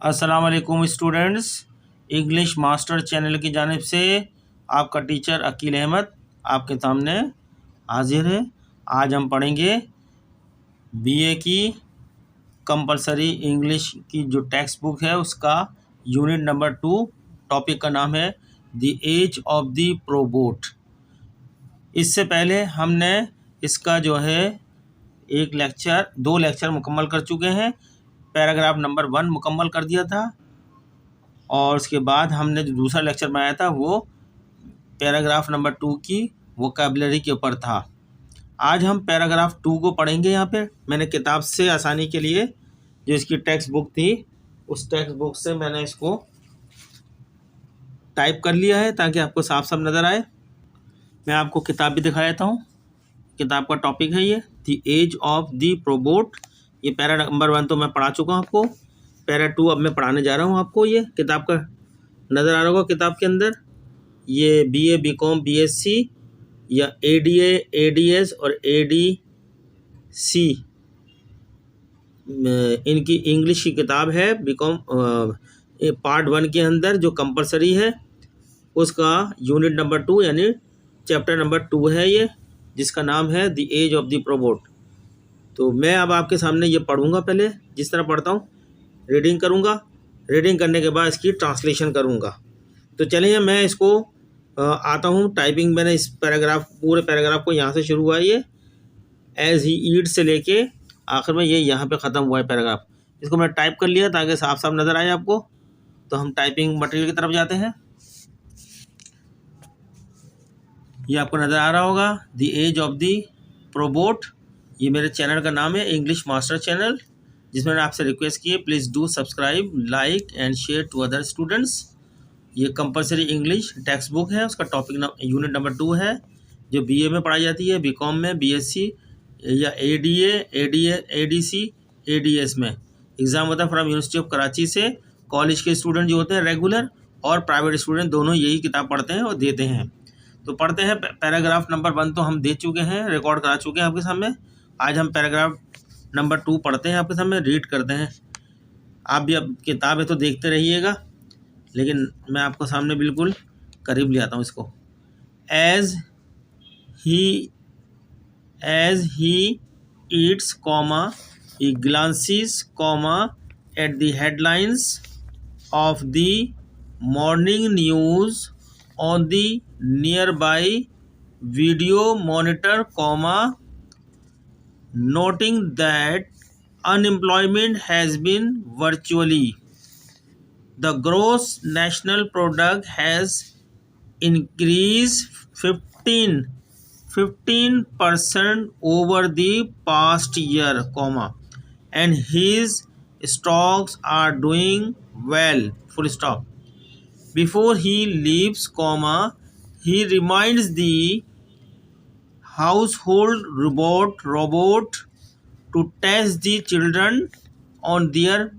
अस्सलाम वालेकुम students. English master channel की जानिब से आपका टीचर अकील अहमद आपके सामने हाजिर है। आज हम पढ़ेंगे बीए की कंपलसरी इंग्लिश की जो टेक्स्ट बुक है उसका यूनिट नंबर 2। टॉपिक का नाम है द एज ऑफ द प्रोबोट। इससे पहले हमने इसका जो है दो लेक्चर मुकम्मल कर चुके हैं। पैराग्राफ नंबर 1 मुकम्मल कर दिया था और उसके बाद हमने जो दूसरा लेक्चर बनाया था वो पैराग्राफ नंबर 2 की वोकैबुलरी के ऊपर था। आज हम पैराग्राफ 2 को पढ़ेंगे। यहाँ पे मैंने किताब से आसानी के लिए जो इसकी टेक्स्ट बुक थी उस टेक्स्ट बुक से मैंने इसको टाइप कर लिया है ताकि आपको साफ साफ नज़र आए। मैं आपको किताब भी दिखा देता हूँ। किताब का टॉपिक है ये द एज ऑफ द प्रोबोट। ये पैरा नंबर 1 तो मैं पढ़ा चुका हूँ आपको। पैरा 2 अब मैं पढ़ाने जा रहा हूँ आपको। ये किताब का नज़र आ रहा होगा। किताब के अंदर ये बीए, बीकॉम, बीएससी या एडीए, एडीएस और एडीसी इनकी इंग्लिश की किताब है। बीकॉम पार्ट 1 के अंदर जो कंपलसरी है उसका यूनिट नंबर 2 यानी चैप्टर नंबर 2 है ये, जिसका नाम है द एज ऑफ द प्रोबोट। तो मैं अब आपके सामने ये पढ़ूंगा। पहले जिस तरह पढ़ता हूँ रीडिंग करूँगा। रीडिंग करने के बाद इसकी ट्रांसलेशन करूँगा। तो चलिए मैं इसको आता हूँ। टाइपिंग मैंने इस पूरे पैराग्राफ को यहाँ से शुरू हुआ है ये एज ही ईट से लेके आखिर में ये यहाँ पे ख़त्म हुआ है पैराग्राफ। इसको मैं टाइप कर लिया ताकि साफ साफ नज़र आए आपको। तो हम टाइपिंग मटेरियल की तरफ जाते हैं। ये आपको नज़र आ रहा होगा द एज ऑफ द प्रोबोट। ये मेरे चैनल का नाम है इंग्लिश मास्टर चैनल, जिसमें मैंने आपसे रिक्वेस्ट की है please do subscribe, like and share to other students. ये कंपलसरी इंग्लिश टेक्स्ट बुक है। उसका टॉपिक यूनिट नंबर 2 है जो बीए में पढ़ाई जाती है, बीकॉम में, बीएससी या एडीए, एडीसी, एडीएस में। एग्ज़ाम होता है फ्रॉम यूनिवर्सिटी ऑफ कराची से। कॉलेज के स्टूडेंट जो होते हैं रेगुलर और प्राइवेट स्टूडेंट दोनों यही किताब पढ़ते हैं और देते हैं। तो पढ़ते हैं। पैराग्राफ नंबर 1 तो हम दे चुके हैं, रिकॉर्ड करा चुके हैं आपके सामने। आज हम पैराग्राफ नंबर 2 पढ़ते हैं आपके सामने, रीड करते हैं। आप भी अब किताब है तो देखते रहिएगा, लेकिन मैं आपको सामने बिल्कुल करीब ले आता हूँ इसको। As he eats comma he glances comma at the headlines of the morning news on the nearby video monitor comma noting that unemployment has been virtually the gross national product has increased 15% over the past year comma and his stocks are doing well full stop. Before he leaves comma he reminds the household robot to test the children on their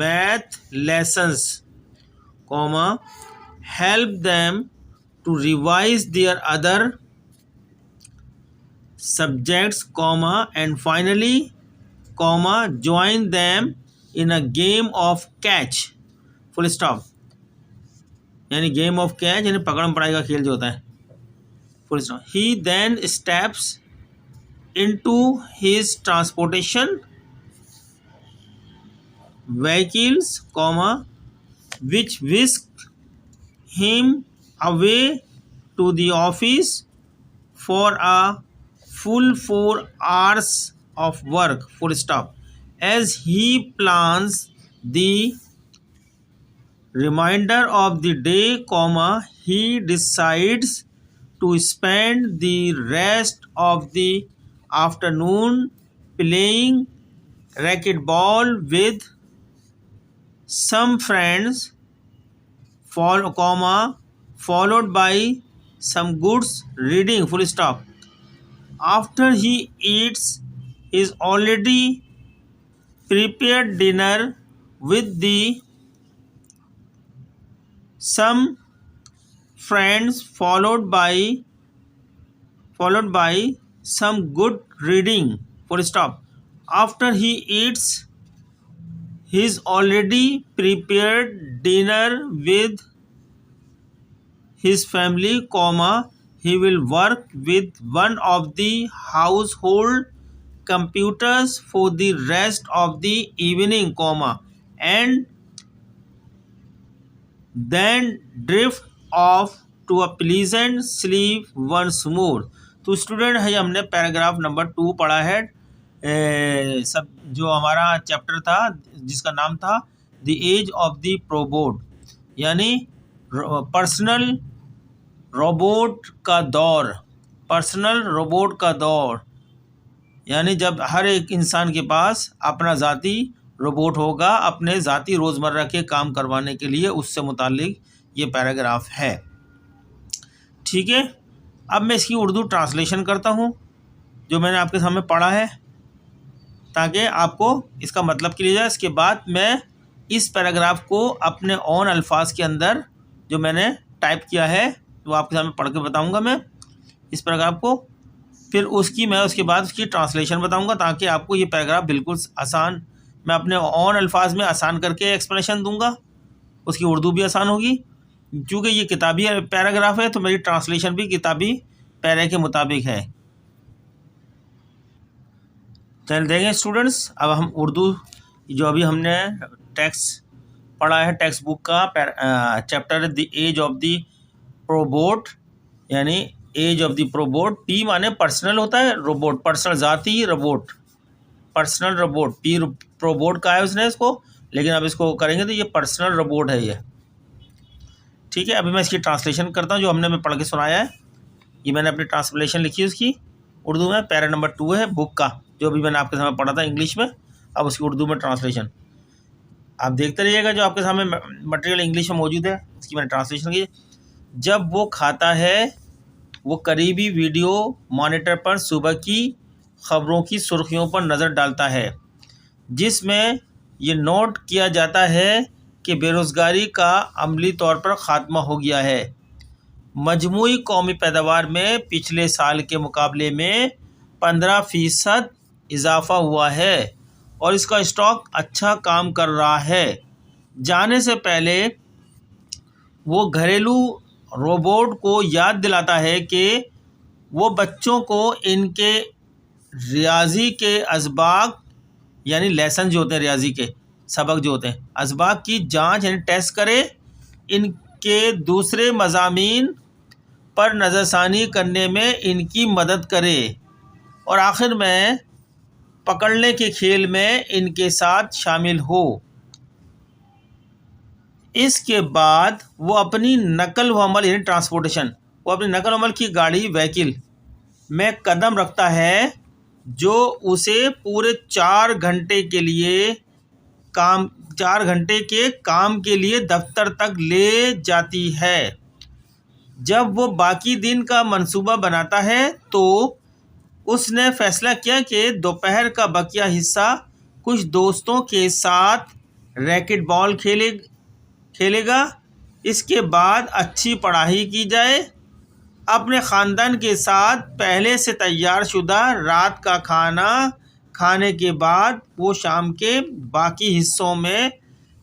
math lessons comma help them to revise their other subjects comma and finally comma join them in a game of catch full stop। यानी game of catch यानी पकड़म पकड़ाई का खेल जो होता है full stop। he then steps into his transportation vehicles comma which whisk him away to the office for a full 4 hours of work full stop। as he plans the remainder of the day comma he decides to spend the rest of the afternoon playing racquetball with some friends followed by some good reading full stop। after he eats his already prepared dinner with the some friends followed by some good reading full stop। after he eats his already prepared dinner with his family, comma, he will work with one of the household computers for the rest of the evening, comma, and then drift off to a pleasant sleep once more. तो student है, हमने paragraph number 2 पढ़ा है। सब जो हमारा chapter था जिसका नाम था the age of the probot, यानी पर्सनल रोबोट का दौर। पर्सनल रोबोट का दौर यानी जब हर एक इंसान के पास अपना ज़ाती रोबोट होगा अपने ज़ाती रोज़मर्रा के काम करवाने के लिए, उससे मुतालिक ये पैराग्राफ है। ठीक है, अब मैं इसकी उर्दू ट्रांसलेशन करता हूँ जो मैंने आपके सामने पढ़ा है, ताकि आपको इसका मतलब क्लियर जाए। इसके बाद मैं इस पैराग्राफ को अपने ओन अल्फाज के अंदर जो मैंने टाइप किया है वो आपके सामने पढ़ के बताऊँगा मैं इस पैराग्राफ को। फिर उसके बाद उसकी ट्रांसलेशन बताऊँगा, ताकि आपको ये पैराग्राफ बिल्कुल आसान, मैं अपने ओन अल्फाज में आसान करके एक्सप्लेनेशन दूंगा, उसकी उर्दू भी आसान होगी। क्योंकि ये किताबी पैराग्राफ है तो मेरी ट्रांसलेशन भी किताबी पैरा के मुताबिक है। चल देखें स्टूडेंट्स, अब हम उर्दू जो अभी हमने टेक्स्ट पढ़ा है, टेक्स्ट बुक का chapter the age of the probot, यानी age of the probot. P माने पर्सनल होता है, रोबोट पर्सनल ज़ाती robot, personal robot. P probot का है उसने इसको, लेकिन अब इसको करेंगे तो ये पर्सनल रोबोट है ये। ठीक है, अभी मैं इसकी ट्रांसलेशन करता हूँ जो हमने मैं पढ़ के सुनाया है। ये मैंने अपनी ट्रांसलेशन लिखी है उसकी उर्दू में। पैरा नंबर 2 है बुक का, जो अभी मैंने आपके सामने पढ़ा था इंग्लिश में, अब उसकी उर्दू में ट्रांसलेशन आप देखते रहिएगा। जो आपके सामने मटेरियल इंग्लिश में मौजूद है उसकी मैंने ट्रांसलेशन की। जब वो खाता है वो करीबी वीडियो मॉनिटर पर सुबह की खबरों की सुर्खियों पर नज़र डालता है, जिसमें ये नोट किया जाता है कि बेरोज़गारी का अमली तौर पर ख़ात्मा हो गया है। मजमूई कौमी पैदावार में पिछले साल के मुकाबले में 15% इजाफ़ा हुआ है और इसका स्टॉक अच्छा काम कर रहा है। जाने से पहले वो घरेलू रोबोट को याद दिलाता है कि वो बच्चों को इनके रियाजी के असबाक यानी लेसन जो होते हैं, रियाजी के सबक जो होते हैं, असबाक की जांच यानी टेस्ट करे, इनके दूसरे मज़ामीन पर नज़रसानी करने में इनकी मदद करे और आखिर में पकड़ने के खेल में इनके साथ शामिल हो। इसके बाद वो अपनी नकल व अमल यानी ट्रांसपोर्टेशन, वो अपनी नकल अमल की गाड़ी व्हीकल में कदम रखता है जो उसे पूरे 4 घंटे के काम के लिए दफ्तर तक ले जाती है। जब वो बाकी दिन का मंसूबा बनाता है तो उसने फैसला किया कि दोपहर का बकिया हिस्सा कुछ दोस्तों के साथ रैकेट बॉल खेलेगा। इसके बाद अच्छी पढ़ाई की जाए। अपने ख़ानदान के साथ पहले से तैयार शुदा रात का खाना खाने के बाद वो शाम के बाकी हिस्सों में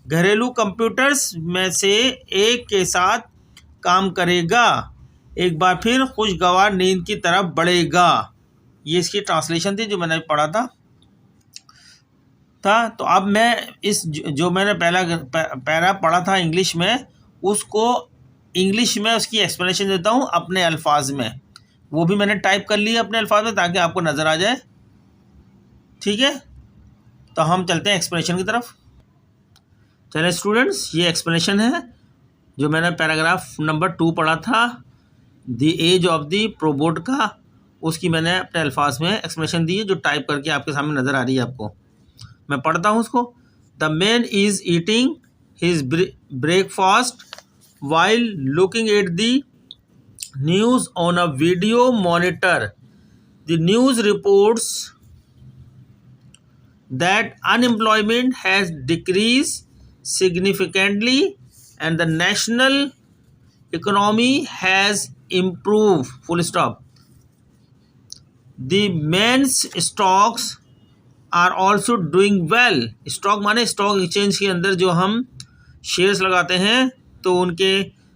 घरेलू कंप्यूटर्स में से एक के साथ काम करेगा। एक बार फिर खुशगवार नींद की तरफ बढ़ेगा। ये इसकी ट्रांसलेशन थी जो मैंने पढ़ा था। तो अब मैं इस जो मैंने पहला पैरा पढ़ा था इंग्लिश में, उसको इंग्लिश में उसकी एक्सप्लेनेशन देता हूँ अपने अल्फाज में। वो भी मैंने टाइप कर लिया अपने अल्फाज में ताकि आपको नज़र आ जाए। ठीक है, तो हम चलते हैं एक्सप्लेनेशन की तरफ। चलिए स्टूडेंट्स, ये एक्सप्लेनेशन है जो मैंने पैराग्राफ नंबर 2 पढ़ा था द एज ऑफ द प्रोबोट का, उसकी मैंने अपने अल्फाज में एक्सप्लेनेशन दी है जो टाइप करके आपके सामने नज़र आ रही है आपको। मैं पढ़ता हूँ उसको। The man is eating his breakfast while looking at the news on a video monitor. The news reports that unemployment has decreased significantly and the national economy has improved. Full stop. The man's stocks are also doing well. Stock माने stock exchange के अंदर जो हम shares लगाते हैं तो उनके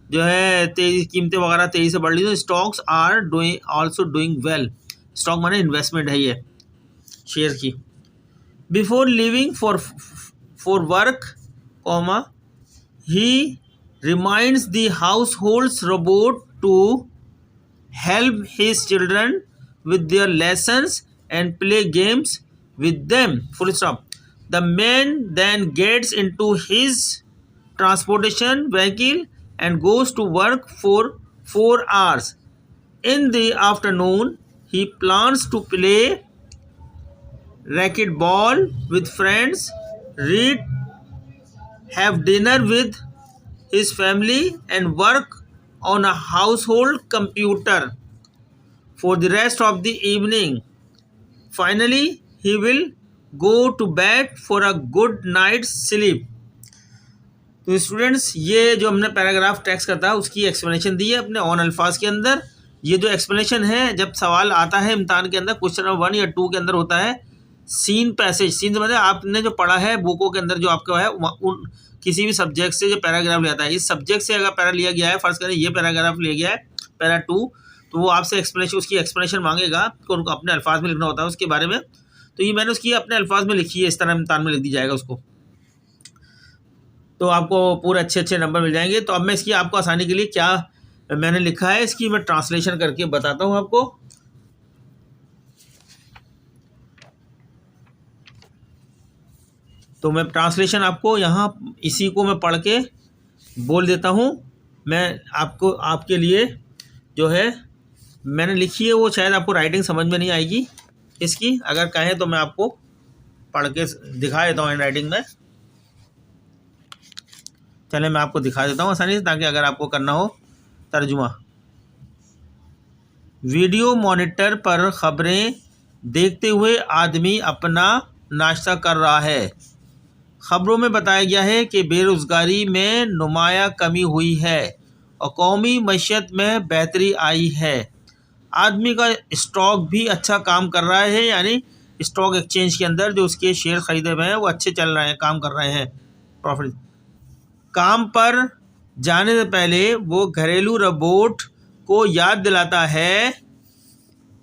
जो है तेजी कीमतें वगैरह तेजी से बढ़ रही है। Stocks are doing also doing well. Stock माने इन्वेस्टमेंट है ये शेयर की। Before living for work comma he reminds the household's robot to help his children with their lessons and play games with them, full stop. The man then gets into his transportation vehicle and goes to work for 4 hours. In the afternoon he plans to play racquetball with friends, read, have dinner with his family and work on a household computer for the rest of the evening. Finally, he will go to bed for a good night's sleep. तो students ये जो हमने paragraph text करता है उसकी explanation दी है अपने on अल्फाज के अंदर। ये जो एक्सप्लेनेशन है जब सवाल आता है इम्तान के अंदर क्वेश्चन नंबर 1 या 2 के अंदर होता है सीन पैसेज। सीन मतलब आपने जो पढ़ा है बुकों के अंदर जो आपका है उन किसी भी सब्जेक्ट से जो पैराग्राफ लिया था, इस सब्जेक्ट से अगर पैरा लिया गया है, फर्ज करें ये पैराग्राफ लिया गया है पैरा 2, तो वो आपसे एक्सप्लेनेशन उसकी एक्सप्लेनेशन मांगेगा तो उनको अपने अल्फाज में लिखना होता है उसके बारे में। तो ये मैंने उसकी अपने अल्फाज में लिखी है, इस तरह इम्तान में लिख दी जाएगा उसको, तो आपको पूरे अच्छे नंबर मिल जाएंगे। तो अब मैं इसकी आपको आसानी के लिए क्या मैंने लिखा है इसकी मैं ट्रांसलेशन करके बताता हूँ आपको। तो मैं ट्रांसलेशन आपको यहाँ इसी को मैं पढ़ के बोल देता हूँ। मैं आपको आपके लिए जो है मैंने लिखी है वो शायद आपको राइटिंग समझ में नहीं आएगी इसकी, अगर कहें तो मैं आपको पढ़ के दिखा देता हूँ हैंड राइटिंग में। चले मैं आपको दिखा देता हूँ आसानी से ताकि अगर आपको करना हो तर्जुमा। वीडियो मॉनिटर पर खबरें देखते हुए आदमी अपना नाश्ता कर रहा है। खबरों में बताया गया है कि बेरोज़गारी में नुमाया कमी हुई है और कौमी मईशत में बेहतरी आई है। आदमी का स्टॉक भी अच्छा काम कर रहा है, यानी स्टॉक एक्सचेंज के अंदर जो उसके शेयर ख़रीदे हुए हैं वो अच्छे चल रहे हैं, काम कर रहे हैं, प्रॉफिट। काम पर जाने से पहले वो घरेलू रोबोट को याद दिलाता है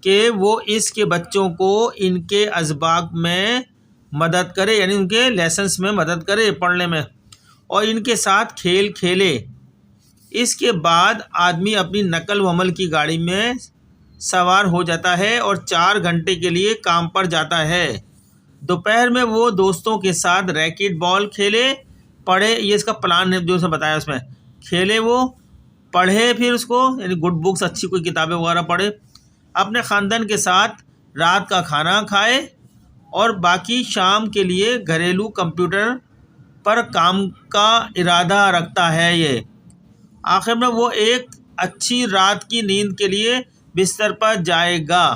कि वो इसके बच्चों को इनके असबाक में मदद करे, यानी उनके लेसन्स में मदद करे पढ़ने में, और इनके साथ खेल खेले। इसके बाद आदमी अपनी नकल व अमल की गाड़ी में सवार हो जाता है और 4 घंटे के लिए काम पर जाता है। दोपहर में वो दोस्तों के साथ रैकेट बॉल खेले, पढ़े, ये इसका प्लान है जो उसने बताया, उसमें खेले, वो पढ़े, फिर उसको यानी गुड बुक्स अच्छी कोई किताबें वगैरह पढ़े, अपने ख़ानदान के साथ रात का खाना खाए और बाकी शाम के लिए घरेलू कंप्यूटर पर काम का इरादा रखता है। ये आखिर में वो एक अच्छी रात की नींद के लिए बिस्तर पर जाएगा।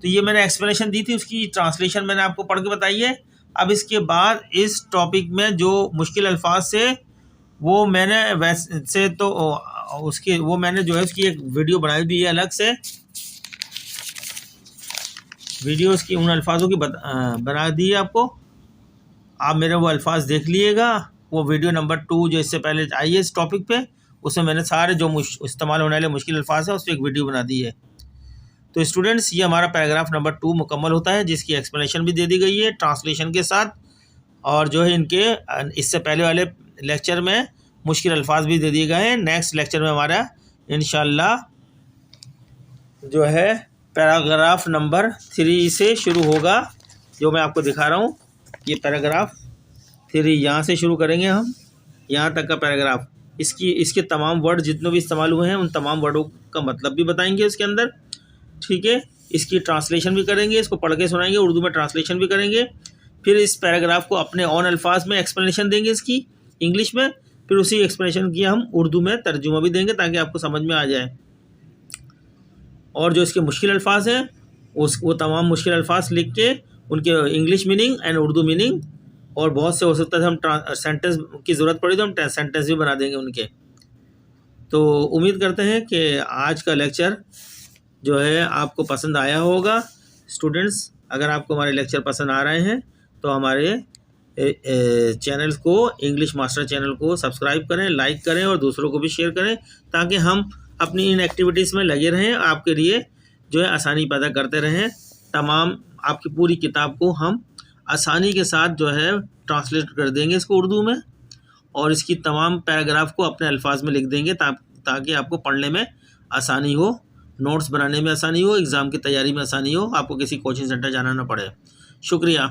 तो ये मैंने एक्सप्लेनेशन दी थी, उसकी ट्रांसलेशन मैंने आपको पढ़ के बताई है। अब इसके बाद इस टॉपिक में जो मुश्किल अल्फाज से वो मैंने वैसे तो उसके वो मैंने जो है उसकी एक वीडियो बनाई दी है अलग से, वीडियो उसकी उन अल्फाजों की बना दी है आपको। आप मेरे वो अल्फाज देख लीजिएगा, वो वीडियो नंबर 2 जो इससे पहले आई है इस टॉपिक पे, उसमें मैंने सारे जो इस्तेमाल होने वाले मुश्किल अल्फाज है उस पर एक वीडियो बना दी है। तो स्टूडेंट्स ये हमारा पैराग्राफ नंबर 2 मुकम्मल होता है, जिसकी एक्सप्लेनेशन भी दे दी गई है ट्रांसलेशन के साथ, और जो है इनके इससे पहले वाले लेक्चर में मुश्किल अल्फाज भी दे दिए गए हैं। नेक्स्ट लेक्चर में हमारा इंशाल्लाह जो है पैराग्राफ नंबर 3 से शुरू होगा, जो मैं आपको दिखा रहा हूँ। ये पैराग्राफ 3 यहाँ से शुरू करेंगे हम, यहाँ तक का पैराग्राफ। इसके तमाम वर्ड जितने भी इस्तेमाल हुए हैं उन तमाम वर्डों का मतलब भी बताएंगे उसके अंदर, ठीक है। इसकी ट्रांसलेशन भी करेंगे, इसको पढ़ के सुनाएंगे, उर्दू में ट्रांसलेशन भी करेंगे। फिर इस पैराग्राफ को अपने ऑन अल्फाज में एक्सप्लेनेशन देंगे इसकी इंग्लिश में, फिर उसी एक्सप्लेनेशन की हम उर्दू में तर्जुमा भी देंगे ताकि आपको समझ में आ जाए। और जो इसके मुश्किल अल्फाज हैं वो तमाम मुश्किल अल्फाज लिख के उनके English meaning and Urdu meaning, और बहुत से हो सकता है हम सेंटेंस की ज़रूरत पड़ी तो हम सेंटेंस भी बना देंगे उनके। तो उम्मीद करते हैं कि आज का लेक्चर जो है आपको पसंद आया होगा स्टूडेंट्स। अगर आपको हमारे लेक्चर पसंद आ रहे हैं तो हमारे चैनल को, इंग्लिश मास्टर चैनल को सब्सक्राइब करें, लाइक करें और दूसरों को भी शेयर करें, ताकि हम अपनी इन एक्टिविटीज़ में लगे रहें, आपके लिए जो है आसानी पैदा करते रहें। तमाम आपकी पूरी किताब को हम आसानी के साथ जो है ट्रांसलेट कर देंगे इसको उर्दू में, और इसकी तमाम पैराग्राफ को अपने अल्फाज में लिख देंगे ताकि आपको पढ़ने में आसानी हो, नोट्स बनाने में आसानी हो, एग्ज़ाम की तैयारी में आसानी हो, आपको किसी कोचिंग सेंटर जाना ना पड़े। शुक्रिया।